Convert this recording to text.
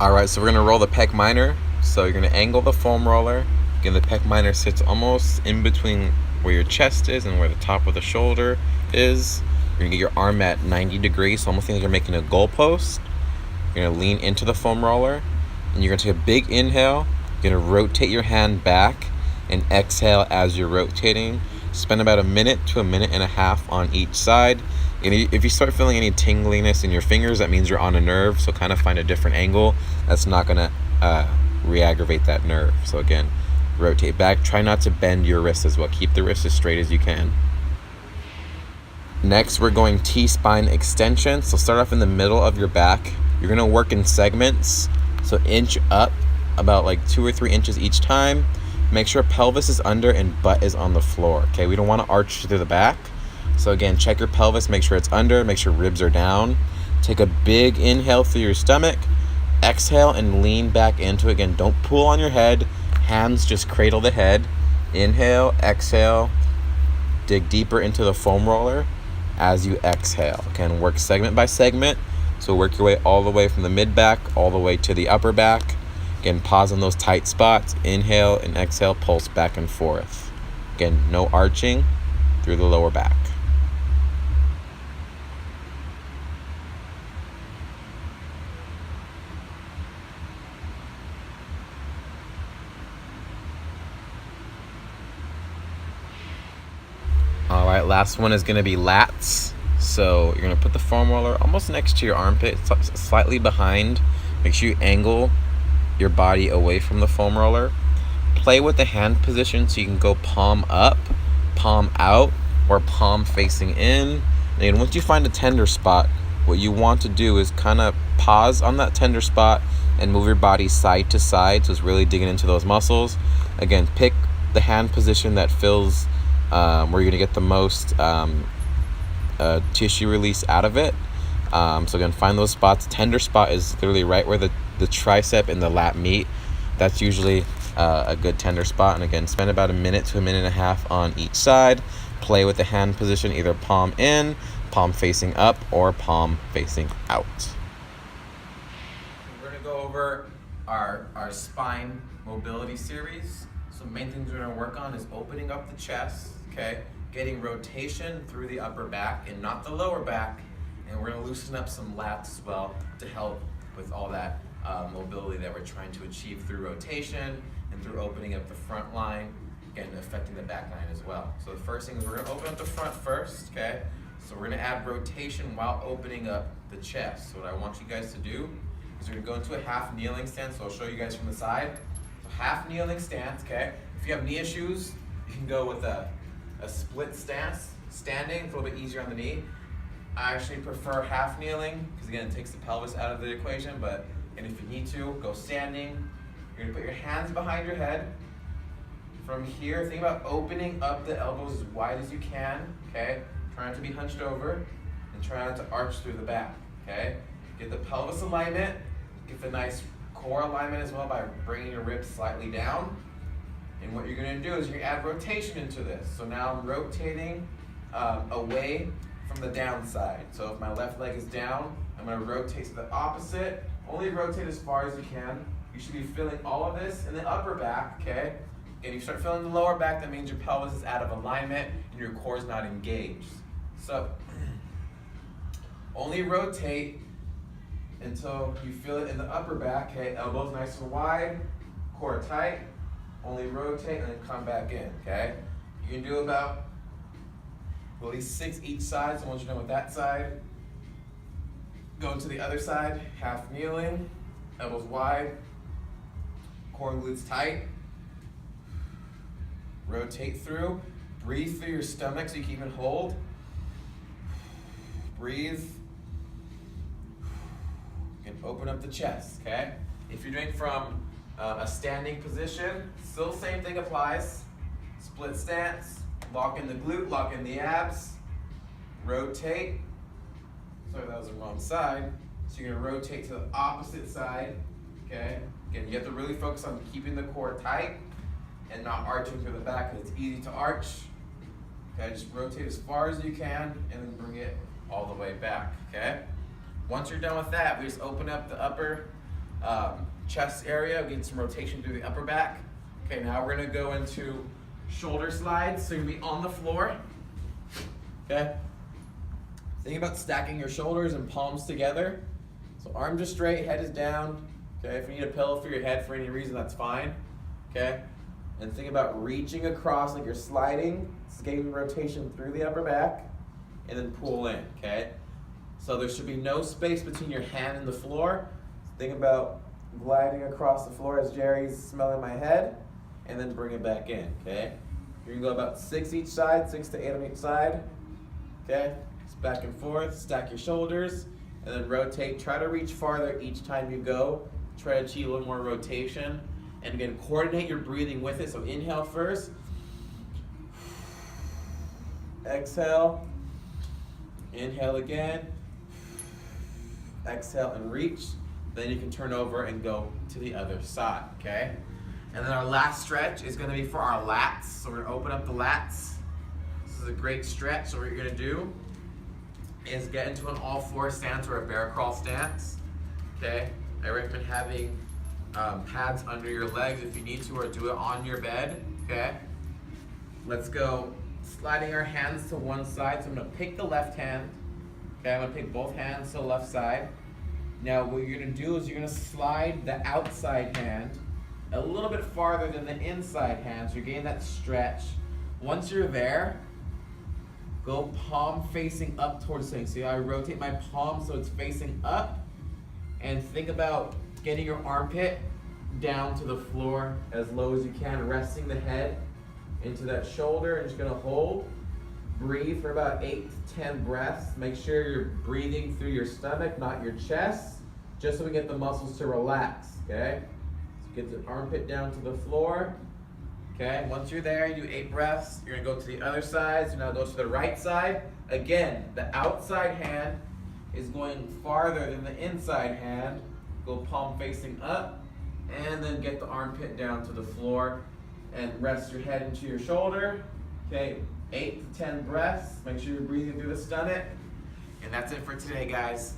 All right, so we're gonna roll the pec minor. So you're gonna angle the foam roller. Again, the pec minor sits almost in between where your chest is and where the top of the shoulder is. You're gonna get your arm at 90 degrees, so almost like you're making a goalpost. You're gonna lean into the foam roller, and you're gonna take a big inhale. You're gonna rotate your hand back and exhale as you're rotating. Spend about a minute to a minute and a half on each side. And if you start feeling any tingliness in your fingers, that means you're on a nerve. So kind of find a different angle that's not gonna re-aggravate that nerve. So again, rotate back. Try not to bend your wrist as well. Keep the wrist as straight as you can. Next, we're going T-spine extension. So start off in the middle of your back. You're gonna work in segments. So inch up about like 2 or 3 inches each time. Make sure pelvis is under and butt is on the floor. Okay, we don't want to arch to the back. So again, check your pelvis, make sure it's under, make sure ribs are down. Take a big inhale through your stomach. Exhale and lean back into it. Again, don't pull on your head. Hands just cradle the head. Inhale, exhale. Dig deeper into the foam roller as you exhale. Again, work segment by segment. So work your way all the way from the mid back all the way to the upper back. Again, pause on those tight spots. Inhale and exhale, pulse back and forth. Again, no arching through the lower back. All right, last one is gonna be lats. So you're gonna put the foam roller almost next to your armpit, slightly behind. Make sure you angle your body away from the foam roller. Play with the hand position so you can go palm up, palm out, or palm facing in. And once you find a tender spot, what you want to do is kind of pause on that tender spot and move your body side to side, so it's really digging into those muscles. Again, pick the hand position that feels where you're gonna get the most tissue release out of it. So again, find those spots. Tender spot is literally right where the tricep and the lat meet. That's usually a good tender spot. And again, spend about a minute to a minute and a half on each side. Play with the hand position, either palm in, palm facing up, or palm facing out. We're gonna go over our spine mobility series. So main things we're gonna work on is opening up the chest, okay? Getting rotation through the upper back and not the lower back. And we're gonna loosen up some lats as well to help with all that mobility that we're trying to achieve through rotation and through opening up the front line, again, affecting the back line as well. So the first thing is we're gonna open up the front first, okay? So we're gonna add rotation while opening up the chest. So what I want you guys to do is we're gonna go into a half kneeling stance. So I'll show you guys from the side. So half kneeling stance, okay? If you have knee issues, you can go with a split stance, standing, it's a little bit easier on the knee. I actually prefer half kneeling because again, it takes the pelvis out of the equation, but and if you need to, go standing. You're gonna put your hands behind your head. From here, think about opening up the elbows as wide as you can, okay? Try not to be hunched over and try not to arch through the back, okay? Get the pelvis alignment, get the nice core alignment as well by bringing your ribs slightly down. And what you're gonna do is you're gonna add rotation into this. So now I'm rotating away from the downside. So if my left leg is down, I'm gonna rotate to the opposite. Only rotate as far as you can. You should be feeling all of this in the upper back, okay? And you start feeling the lower back, that means your pelvis is out of alignment and your core is not engaged. So only rotate until you feel it in the upper back, okay? Elbows nice and wide, core tight. Only rotate and then come back in, okay? You can do about at least 6 each side. So once you're done with that side, go to the other side, half kneeling, elbows wide, core and glutes tight. Rotate through, breathe through your stomach so you can even hold. Breathe. You can open up the chest, okay? If you're doing from a standing position, still same thing applies. Split stance, lock in the glute, lock in the abs, rotate. Sorry, that was the wrong side. So you're gonna rotate to the opposite side, okay? Again, you have to really focus on keeping the core tight and not arching through the back, because it's easy to arch. Okay, just rotate as far as you can and then bring it all the way back, okay? Once you're done with that, we just open up the upper chest area, getting some rotation through the upper back. Okay, now we're gonna go into shoulder slides. So you're gonna be on the floor. Okay. Think about stacking your shoulders and palms together. So arms are straight, head is down. Okay, if you need a pillow for your head for any reason, that's fine. Okay, and think about reaching across like you're sliding, getting rotation through the upper back, and then pull in. Okay, so there should be no space between your hand and the floor. Think about gliding across the floor as Jerry's smelling my head, and then bring it back in. Okay, you're gonna go about 6 each side, 6 to 8 on each side. Okay, just back and forth, stack your shoulders, and then rotate. Try to reach farther each time you go. Try to achieve a little more rotation. And again, coordinate your breathing with it. So inhale first. Exhale. Inhale again. Exhale and reach. Then you can turn over and go to the other side, okay? And then our last stretch is gonna be for our lats. So we're gonna open up the lats. This is a great stretch. So what you're gonna do is get into an all-four stance or a bear crawl stance, okay? I recommend having pads under your legs if you need to, or do it on your bed, okay? Let's go sliding our hands to one side. So I'm gonna pick the left hand, okay? I'm gonna pick both hands to the left side. Now what you're gonna do is you're gonna slide the outside hand a little bit farther than the inside hand, so you're getting that stretch. Once you're there, go palm facing up towards the thing. See how I rotate my palm so it's facing up? And think about getting your armpit down to the floor as low as you can, resting the head into that shoulder, and just gonna hold. Breathe for about 8 to 10 breaths. Make sure you're breathing through your stomach, not your chest, just so we get the muscles to relax, okay? So get the armpit down to the floor. Okay, once you're there, you do 8 breaths. You're gonna go to the other side. So now go to the right side. Again, the outside hand is going farther than the inside hand. Go palm facing up, and then get the armpit down to the floor and rest your head into your shoulder. Okay, 8 to 10 breaths. Make sure you're breathing through the stomach. And that's it for today, guys.